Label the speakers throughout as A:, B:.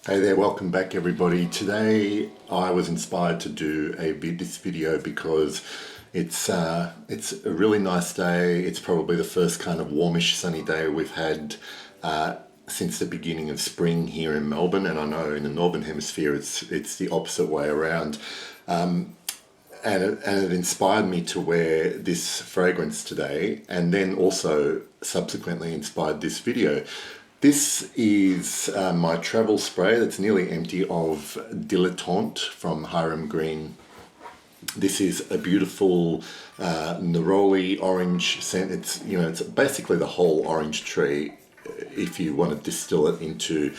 A: Hey there, welcome back everybody. Today I was inspired to do this video because it's a really nice day. It's probably the first kind of warmish sunny day we've had since the beginning of spring here in Melbourne, and I know in the Northern Hemisphere it's the opposite way around. And it inspired me to wear this fragrance today, and then also subsequently inspired this video. This is my travel spray that's nearly empty of Dilettante from Hiram Green. This is a beautiful Neroli orange scent. It's basically the whole orange tree. If you want to distill it into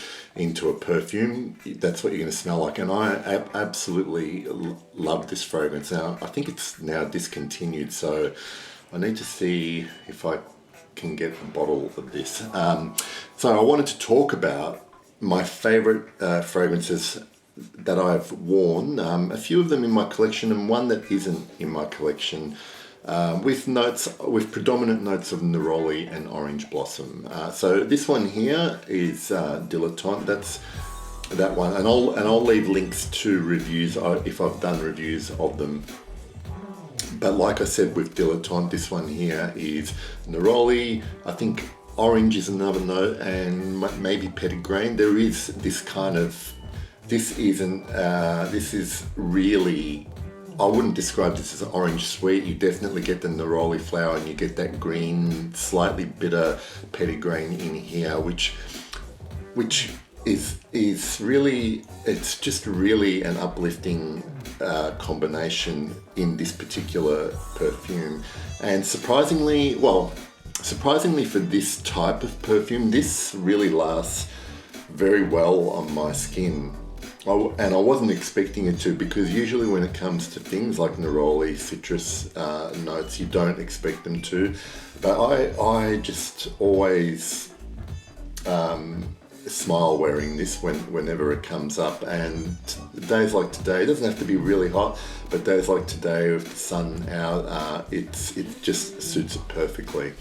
A: a perfume, that's what you're going to smell like. And I absolutely love this fragrance. Now, I think it's now discontinued, so I need to see if I can get a bottle of this. So I wanted to talk about my favorite fragrances that I've worn, a few of them in my collection and one that isn't in my collection, with predominant notes of Neroli and orange blossom. So this one here is Dilettante. That's that one, and I'll leave links to reviews if I've done reviews of them. But like I said with Dilettante, this one here is Neroli. I think orange is another note, and maybe petitgrain. There is this kind of, this is really, I wouldn't describe this as orange sweet. You definitely get the Neroli flower and you get that green, slightly bitter petitgrain in here, which is really, it's just really an uplifting combination in this particular perfume. And surprisingly for this type of perfume, this really lasts very well on my skin. And I wasn't expecting it to, because usually when it comes to things like Neroli, citrus notes, you don't expect them to. But I just always smile wearing this whenever it comes up, and days like today, it doesn't have to be really hot, but days like today with the sun out, it just suits it perfectly.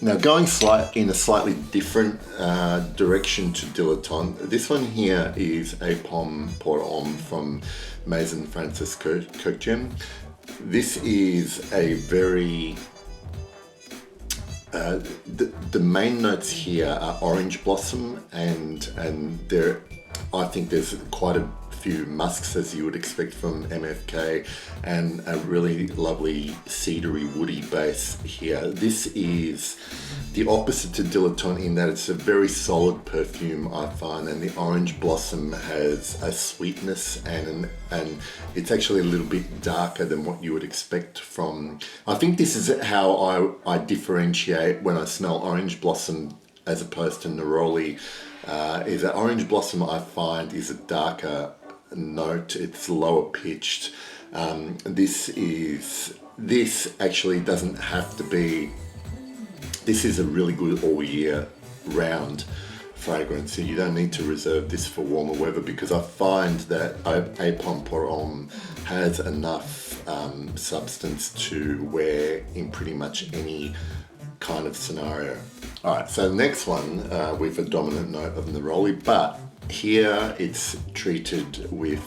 A: Now, going in a slightly different direction to Dilettante, this one here is APOM pour Homme from Maison Kurkdjian. This is a very the main notes here are orange blossom, and I think there's quite a few musks, as you would expect from MFK, and a really lovely cedary woody base here. This is the opposite to Dilettante in that it's a very solid perfume, I find, and the orange blossom has a sweetness, and it's actually a little bit darker than what you would expect from, I think this is how I differentiate when I smell orange blossom as opposed to Neroli, is that orange blossom I find is a darker note, it's lower pitched. This actually doesn't have to be, this is a really good all year round fragrance, so you don't need to reserve this for warmer weather, because I find that APOM pour Homme has enough substance to wear in pretty much any kind of scenario. Alright, so the next one with a dominant note of Neroli, but here it's treated with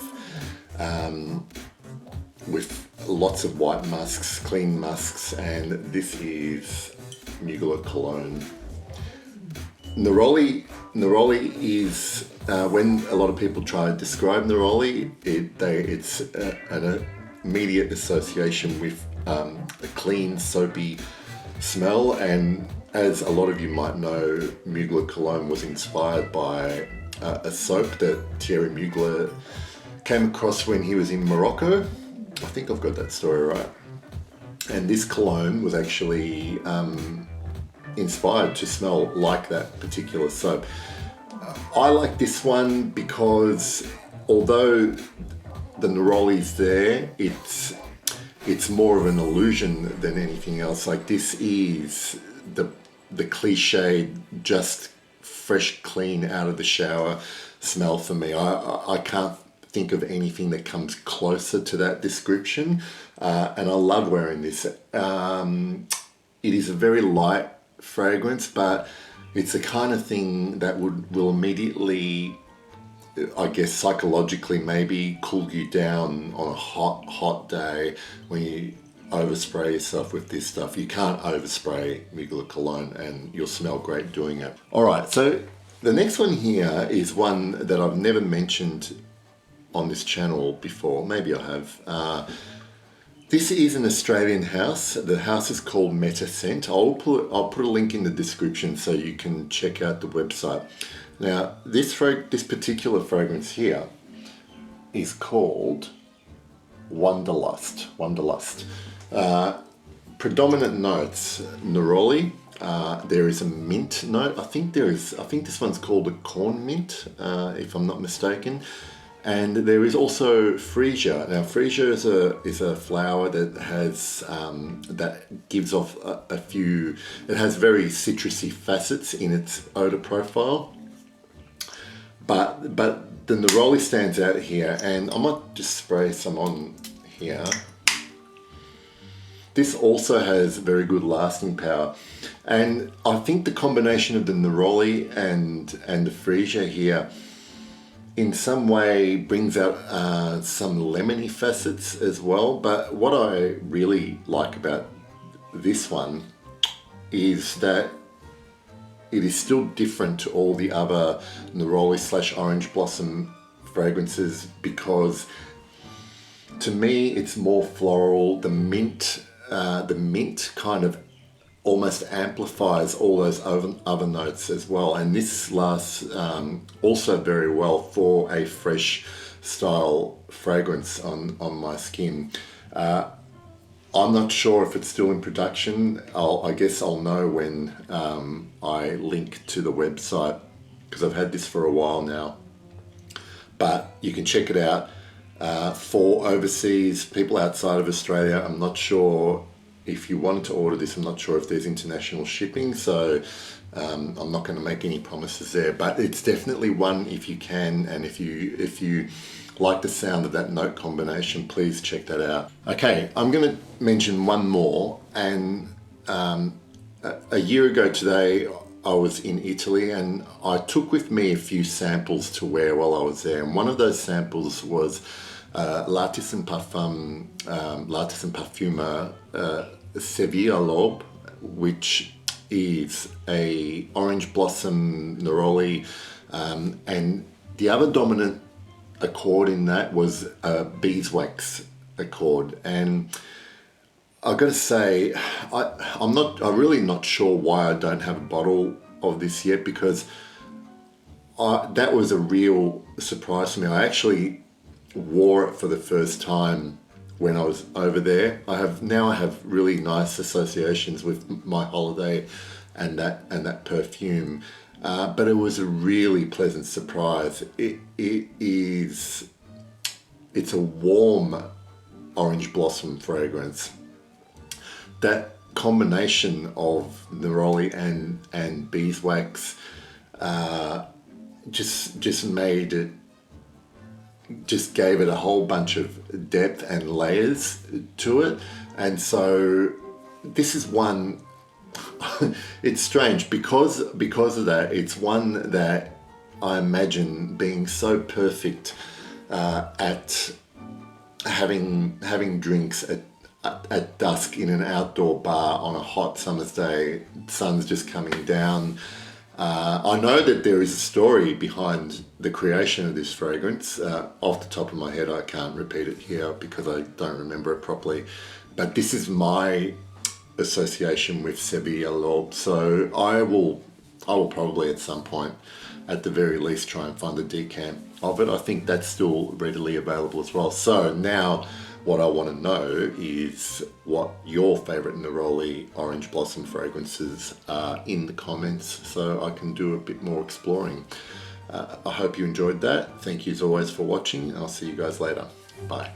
A: lots of white musks, clean musks, and this is Mugler Cologne. Neroli is, when a lot of people try to describe Neroli, it's an immediate association with a clean, soapy smell, and as a lot of you might know, Mugler Cologne was inspired by a soap that Thierry Mugler came across when he was in Morocco. I think I've got that story right. And this cologne was actually inspired to smell like that particular soap. I like this one because although the Neroli's there, it's more of an illusion than anything else. Like, this is the cliched, just fresh, clean, out of the shower smell for me. I can't think of anything that comes closer to that description, and I love wearing this. It is a very light fragrance, but it's the kind of thing that will immediately I guess psychologically maybe cool you down on a hot day when you overspray yourself with this stuff. You can't overspray Mugler cologne and you'll smell great doing it. All right, so the next one here is one that I've never mentioned on this channel before. Maybe I have. This is an Australian house. The house is called Metascent. I'll put a link in the description so you can check out the website. Now, this particular fragrance here is called Wanderlust. Predominant notes: Neroli. There is a mint note. I think this one's called a corn mint, if I'm not mistaken. And there is also freesia. Now, freesia is a flower that has that gives off a few. It has very citrusy facets in its odor profile. But the Neroli stands out here, and I might just spray some on here. This also has very good lasting power, and I think the combination of the Neroli and the freesia here in some way brings out some lemony facets as well. But what I really like about this one is that it is still different to all the other Neroli / orange blossom fragrances, because to me it's more floral. The mint kind of almost amplifies all those other notes as well, and this lasts also very well for a fresh style fragrance on my skin. I'm not sure if it's still in production. I guess I'll know when I link to the website, because I've had this for a while now. But you can check it out. For overseas people outside of Australia, I'm not sure if you wanted to order this. I'm not sure if there's international shipping, so I'm not going to make any promises there. But it's definitely one if you can, and if you like the sound of that note combination, please check that out. Okay, I'm going to mention one more. And a year ago today, I was in Italy, and I took with me a few samples to wear while I was there. And one of those samples was L'Artisan Parfumeur Seville, which is a orange blossom Neroli, and the other dominant accord in that was a beeswax accord. And I've got to say, I'm really not sure why I don't have a bottle of this yet, because that was a real surprise to me. I actually wore it for the first time when I was over there. I have really nice associations with my holiday and that perfume, but it was a really pleasant surprise. It's a warm orange blossom fragrance. That combination of Neroli and beeswax just made it. Just gave it a whole bunch of depth and layers to it. And so this is one, it's strange because of that. It's one that I imagine being so perfect at having drinks at dusk in an outdoor bar on a hot summer's day. Sun's just coming down. I know that there is a story behind the creation of this fragrance. Off the top of my head, I can't repeat it here because I don't remember it properly. But this is my association with Seville. So I will probably at some point, at the very least, try and find a decant of it. I think that's still readily available as well. So now what I want to know is what your favorite Neroli orange blossom fragrances are in the comments, so I can do a bit more exploring. I hope you enjoyed that. Thank you as always for watching, and I'll see you guys later. Bye.